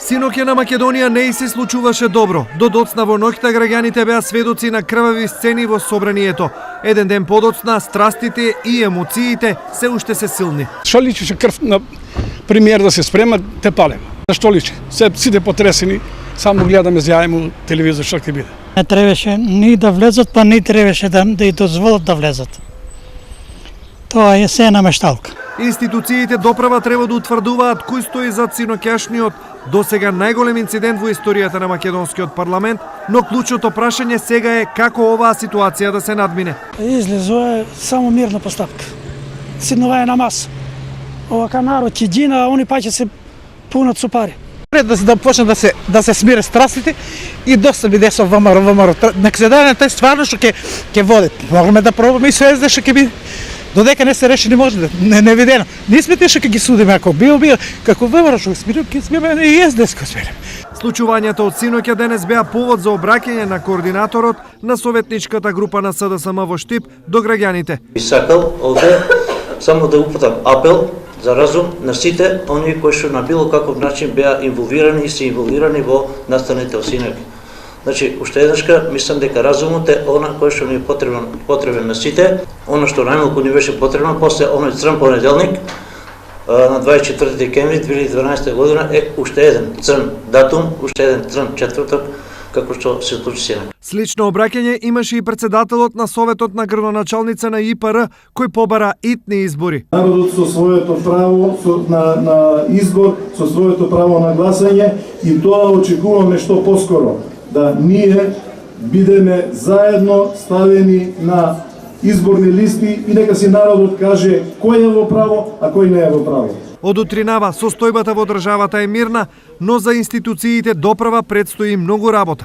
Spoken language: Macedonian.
Синоќа на Македонија не и се случуваше добро. До доцна во ноќта граѓаните беа сведоци на крвави сцени во собранието. Еден ден подоцна страстите и емоциите се уште се силни. Што личеше крв на премиер да се спрема, те палеме. Зашто личи? Сите потресени, само гледаме зјаемо телевизор што ќе биде. Не требаше ни да влезат, па не требаше да и дозволат да влезат. Тоа е се намешталка. Институциите доправа треба да утврдуваат кој стои зад синоќашниот досега најголем инцидент во историјата на македонскиот парламент, но клучното прашање сега е како оваа ситуација да се надмине. Излезува само мирна постапка. Сиднување на маса. Овака народ ќе гина, а они паќе се пунат со пари. Да почне да се смире страстите и доста биде со ВМРО. Нека се даде на тој стварно што ќе води. Можеме да пробаме и со СД што ќе биде. Додека не се реши не може да не видено. Не сме те што ќе ги судиме ако бил, како ВМРО што смирил, ќе смиреме и СД ќе смиреме. Случувањата од синоќа денес беа повод за обраќање на координаторот на советничката група на СДСМ во Штип до граѓаните. Сакал овде само да упатам апел за разум на сите оние кои што на било каков начин беа инволвирани и се инволвирани во настаните од синоќа. Значи, уште еднашка, мислам дека разумот е она кој што ни е потребен на сите, она што најмалку ни беше потребно после оној црн понеделник на 24 декември 2012 година е уште еден црн датум, уште еден црн четврток, како што се случи сега. Слично обраќање имаше и председателот на Советот на градоначалница на ИПР, кој побара итни избори. Народот со своето право на избор, со своето право на гласање и тоа очекуваме што поскоро. Да ние бидеме заедно ставени на изборни листи и нека си народот каже кој е во право, а кој не е во право. Од утринава состојбата во државата е мирна, но за институциите доправа предстои многу работа.